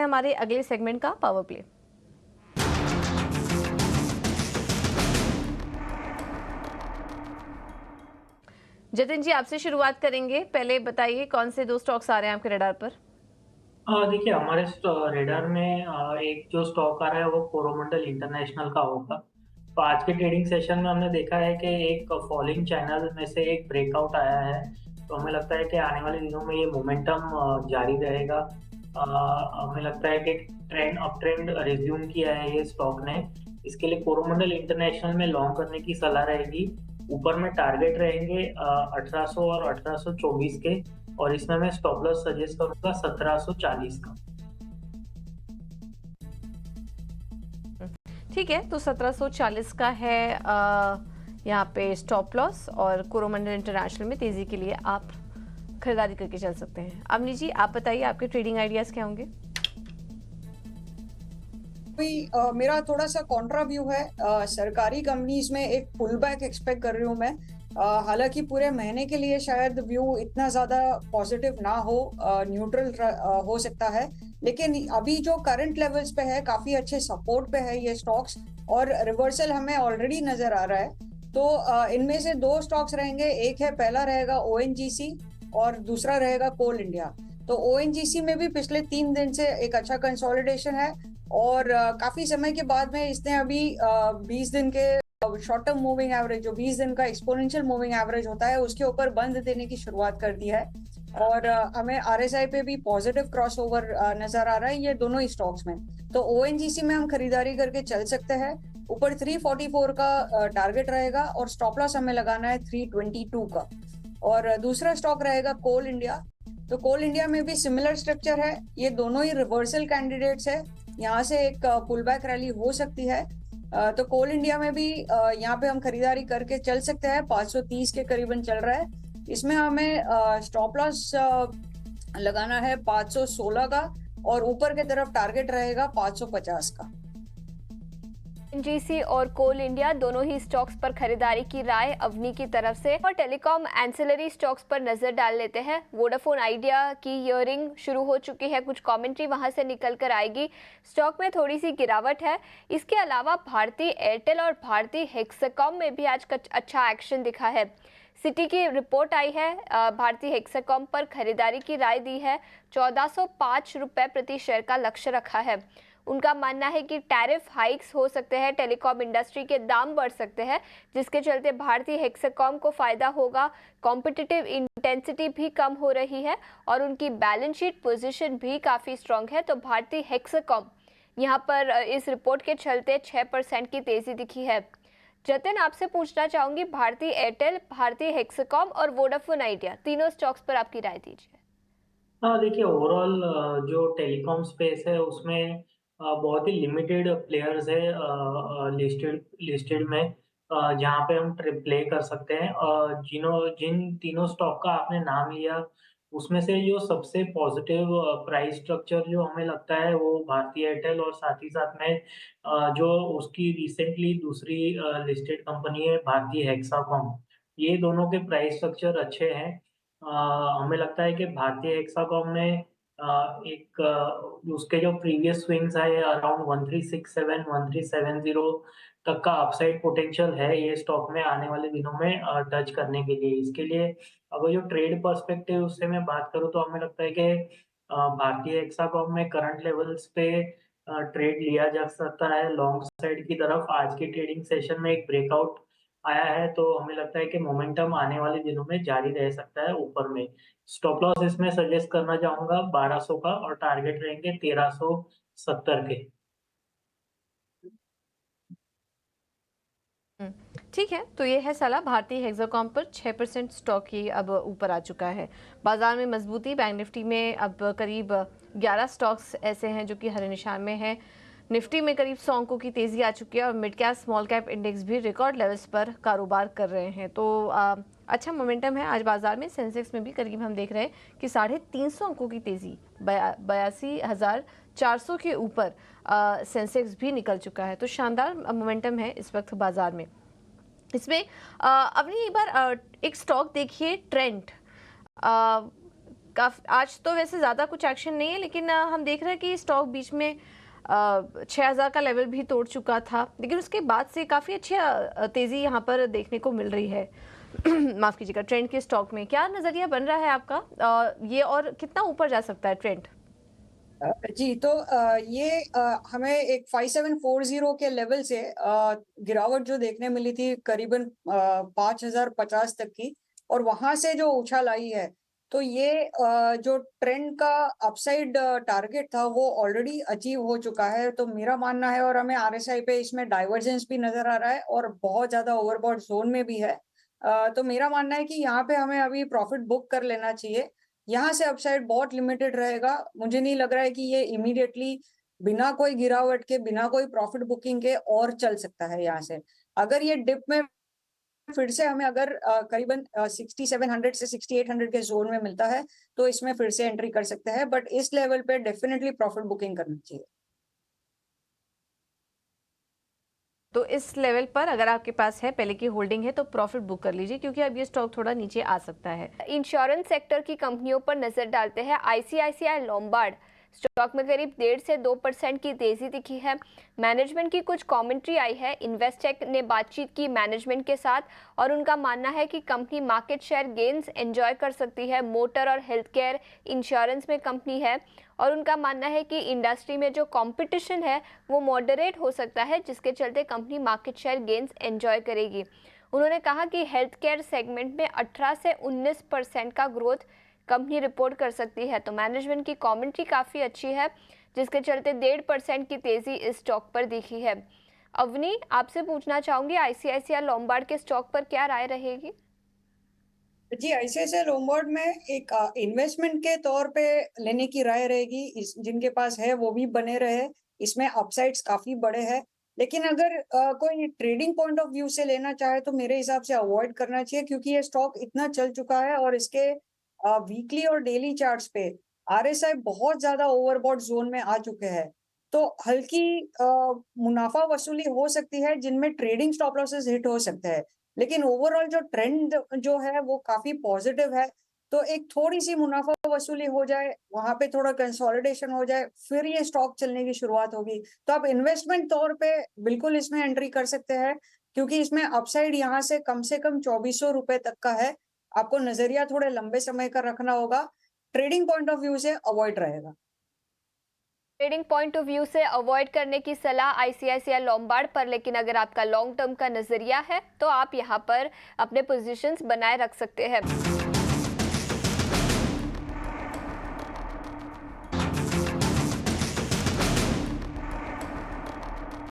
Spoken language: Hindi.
हमारे अगले सेगमेंट का पावर प्ले। जतिन जी, आपसे शुरुआत करेंगे। पहले बताइए कौन से 2 स्टॉक्स आ रहे हैं आपके रडार पर? देखिए हमारे रेडार में एक जो स्टॉक आ रहा है वो कोरोमंडल इंटरनेशनल का होगा। तो आज के ट्रेडिंग सेशन में हमने देखा है कि एक फॉलिंग चैनल में से एक ब्रेकआउट आया है। तो हमें लगता है कि आने वाले दिनों में ये मोमेंटम जारी रहेगा। हमें लगता है कि अप ट्रेंड रिज्यूम किया है ये स्टॉक ने। इसके लिए कोरोमंडल इंटरनेशनल में लॉन्ग करने की सलाह रहेगी। ऊपर में टारगेट रहेंगे 1800 और 1824 के, और इसमें मैं स्टॉप लॉस सजेस्ट करूंगा 1740 का। ठीक है, तो 1740 का है यहाँ पे स्टॉप लॉस, और कोरोमंडल इंटरनेशनल में तेजी के लिए आप खरीदारी करके चल सकते हैं। अवनी जी, आप बताइए आपके ट्रेडिंग आइडियाज क्या होंगे? मेरा थोड़ा सा कॉन्ट्रा व्यू है। सरकारी कंपनीज में एक पुल बैक एक्सपेक्ट कर रही हूँ मैं। हालांकि पूरे महीने के लिए शायद व्यू इतना ज़्यादा पॉजिटिव ना हो, न्यूट्रल हो सकता है। लेकिन अभी जो करंट लेवल्स पे है, काफ़ी अच्छे सपोर्ट पे है ये स्टॉक्स, और रिवर्सल हमें ऑलरेडी नज़र आ रहा है। तो इनमें से 2 स्टॉक्स रहेंगे। एक है, पहला रहेगा ओएनजीसी और दूसरा रहेगा कोल इंडिया। तो ओएनजीसी में भी पिछले 3 दिन से एक अच्छा कंसोलिडेशन है, और काफी समय के बाद में इसने अभी 20 दिन के शॉर्ट टर्म मूविंग एवरेज, जो 20 दिन का एक्सपोनेंशियल मूविंग एवरेज होता है, उसके ऊपर बंद देने की शुरुआत कर दी है। और हमें आरएसआई पे भी पॉजिटिव क्रॉसओवर नजर आ रहा है ये दोनों ही स्टॉक्स में। तो ओएनजीसी में हम खरीदारी करके चल सकते हैं। ऊपर 344 का टारगेट रहेगा, और स्टॉप लॉस हमें लगाना है 322 का। और दूसरा स्टॉक रहेगा कोल इंडिया। तो कोल इंडिया में भी सिमिलर स्ट्रक्चर है, ये दोनों ही रिवर्सल कैंडिडेट्स है। यहाँ से एक पुल बैक रैली हो सकती है। तो कोल इंडिया में भी यहाँ पे हम खरीदारी करके चल सकते हैं। 530 के करीबन चल रहा है। इसमें हमें स्टॉप लॉस लगाना है 516 का, और ऊपर की तरफ टारगेट रहेगा 550 का। एनजीसी और कोल इंडिया दोनों ही स्टॉक्स पर खरीदारी की राय अवनी की तरफ से। और टेलीकॉम एंसिलरी स्टॉक्स पर नजर डाल लेते हैं। वोडाफोन आइडिया की ईयरिंग शुरू हो चुकी है, कुछ कमेंट्री वहां से निकल कर आएगी। स्टॉक में थोड़ी सी गिरावट है। इसके अलावा भारती एयरटेल और भारती हेक्साकॉम में भी आज अच्छा एक्शन दिखा है। सिटी की रिपोर्ट आई है, भारती हेक्साकॉम पर खरीदारी की राय दी है। 1405 रुपए प्रति शेयर का लक्ष्य रखा है। उनका मानना है कि टैरिफ हाइक्स हो सकते हैं, टेलीकॉम इंडस्ट्री के दाम बढ़ सकते हैं, जिसके चलते भारतीय हेक्साकॉम को फायदा होगा। कॉम्पिटिटिव इंटेंसिटी भी कम हो रही है और उनकी बैलेंस शीट पोजीशन भी काफ़ी स्ट्रांग है। तो भारतीय हेक्साकॉम यहाँ पर इस रिपोर्ट के चलते 6% की तेजी दिखी है। जतिन, आपसे पूछना चाहूंगी, भारतीय एयरटेल, भारतीय हेक्साकॉम और वोडाफोन आइडिया तीनों स्टॉक्स पर आपकी राय दीजिए। हाँ देखिए, ओवरऑल जो टेलीकॉम स्पेस है उसमें बहुत ही लिमिटेड प्लेयर्स है लिस्टेड लिस्टेड में, जहाँ पे हम प्ले कर सकते हैं। जिन तीनों स्टॉक का आपने नाम लिया, उसमें से जो सबसे पॉजिटिव प्राइस स्ट्रक्चर जो हमें लगता है वो भारतीय एयरटेल, और साथ ही साथ में जो उसकी रिसेंटली दूसरी लिस्टेड कंपनी है भारतीय हेक्साकॉम, ये दोनों के प्राइस स्ट्रक्चर अच्छे हैं। अ, हमें लगता है कि भारतीय हेक्साकॉम में उसके जो प्रीवियस स्विंग्स आए अराउंड 1367 1370 तक का अपसाइड पोटेंशियल है ये स्टॉक में आने वाले दिनों में टच करने के लिए। इसके लिए अगर जो ट्रेड पर्सपेक्टिव से मैं बात करूँ तो हमें लगता है कि भारतीय हेक्साकॉम में करंट लेवल्स पे ट्रेड लिया जा सकता है लॉन्ग साइड की तरफ। आज की ट्रेडिंग सेशन में एक ब्रेकआउट आया है, तो हमें लगता है कि मोमेंटम आने वाले दिनों में जारी रह सकता है ऊपर में। स्टॉप लॉस इसमें सजेस्ट करना चाहूँगा 1200 का, और टारगेट रहेंगे 1370 के। ठीक है, तो ये है सलाह। भारतीय हेक्साकॉम पर 6% स्टॉक ही अब ऊपर आ चुका है। बाजार में मजबूती, बैंक निफ्टी में अब करीब 11 स्टॉक्स ऐसे हैं जो कि हरे निशान में हैं। निफ्टी में करीब 100 अंकों की तेजी आ चुकी है, और mid cap small cap index भी रिकॉर्ड लेवल्स पर कारोबार कर रहे हैं। तो अच्छा मोमेंटम है आज बाजार में। सेंसेक्स में भी करीब हम देख रहे हैं कि 350 अंकों की तेजी, 82,400 के ऊपर सेंसेक्स भी निकल चुका है। तो शानदार मोमेंटम है इस वक्त बाजार में। इसमें अवनी, एक बार एक स्टॉक देखिए, ट्रेंड आज तो वैसे ज़्यादा कुछ एक्शन नहीं है, लेकिन हम देख रहे हैं कि स्टॉक बीच में 6000 का लेवल भी तोड़ चुका था, लेकिन उसके बाद से काफ़ी अच्छी तेज़ी यहाँ पर देखने को मिल रही है। माफ़ कीजिएगा, ट्रेंड के स्टॉक में क्या नज़रिया बन रहा है आपका? ये और कितना ऊपर जा सकता है ट्रेंड? जी, तो ये हमें एक 5740 के लेवल से गिरावट जो देखने मिली थी करीबन 5050 तक की, और वहां से जो उछाल आई है, तो ये जो ट्रेंड का अपसाइड टारगेट था वो ऑलरेडी अचीव हो चुका है। तो मेरा मानना है, और हमें आरएसआई पे इसमें डाइवर्जेंस भी नजर आ रहा है और बहुत ज्यादा ओवरबॉट जोन में भी है। तो मेरा मानना है कि यहाँ पे हमें अभी प्रॉफिट बुक कर लेना चाहिए। यहाँ से अपसाइड बहुत लिमिटेड रहेगा। मुझे नहीं लग रहा है कि ये इमीडिएटली बिना कोई गिरावट के, बिना कोई प्रॉफिट बुकिंग के और चल सकता है यहाँ से। अगर ये डिप में फिर से हमें अगर करीबन 6700 से 6800 के जोन में मिलता है, तो इसमें फिर से एंट्री कर सकते हैं, बट इस लेवल पे डेफिनेटली प्रॉफिट बुकिंग करनी चाहिए। तो इस लेवल पर अगर आपके पास है, पहले की होल्डिंग है, तो प्रॉफिट बुक कर लीजिए, क्योंकि अब ये स्टॉक थोड़ा नीचे आ सकता है। इंश्योरेंस सेक्टर की कंपनियों पर नजर डालते हैं। आईसीआईसीआई लोम्बार्ड स्टॉक में करीब 1.5 से 2% की तेजी दिखी है। मैनेजमेंट की कुछ कमेंट्री आई है। इन्वेस्टेक ने बातचीत की मैनेजमेंट के साथ और उनका मानना है कि company market share gains enjoy कर सकती है। मोटर और हेल्थ केयर इंश्योरेंस में कंपनी है और उनका मानना है कि इंडस्ट्री में जो कंपटीशन है वो मॉडरेट हो सकता है, जिसके चलते company market share gains enjoy करेगी। उन्होंने कहा कि हेल्थ केयर सेगमेंट में 18 से 19% का ग्रोथ कंपनी रिपोर्ट कर सकती है। तो मैनेजमेंट की कमेंट्री काफ़ी अच्छी है, जिसके चलते 1.5% की तेज़ी इस स्टॉक पर दिखी है। अवनी, आपसे पूछना चाहूंगी आईसीआईसीआई लोम्बार्ड के स्टॉक पर क्या राय रहेगी? जी, आईसीआईसीआई लोम्बार्ड में एक इन्वेस्टमेंट के तौर पे लेने की राय रहेगी। जिनके पास है वो भी बने रहे, इसमें अपसाइड्स काफी बड़े हैं। लेकिन अगर कोई ट्रेडिंग पॉइंट ऑफ व्यू से लेना चाहे तो मेरे हिसाब से अवॉइड करना चाहिए, क्योंकि ये स्टॉक इतना चल चुका है और इसके वीकली और डेली चार्ट्स पे आरएसआई बहुत ज्यादा ओवरबॉट जोन में आ चुके हैं। तो हल्की मुनाफा वसूली हो सकती है, जिनमें ट्रेडिंग स्टॉप लॉसेस हिट हो सकते हैं, लेकिन ओवरऑल जो ट्रेंड जो है वो काफी पॉजिटिव है। तो एक थोड़ी सी मुनाफा वसूली हो जाए, वहां पे थोड़ा कंसोलिडेशन हो जाए, फिर ये स्टॉक चलने की शुरुआत होगी। तो आप इन्वेस्टमेंट तौर पे बिल्कुल इसमें एंट्री कर सकते हैं, क्योंकि इसमें अपसाइड यहाँ से कम 2400 रुपए तक का है। आपको नजरिया थोड़े लंबे समय का रखना होगा, ट्रेडिंग पॉइंट ऑफ व्यू से अवॉइड रहेगा। ट्रेडिंग पॉइंट ऑफ व्यू से अवॉइड करने की सलाह आईसीआईसीआई लोम्बार्ड पर, लेकिन अगर आपका लॉन्ग टर्म का नजरिया है तो आप यहां पर अपने पोजीशंस बनाए रख सकते हैं।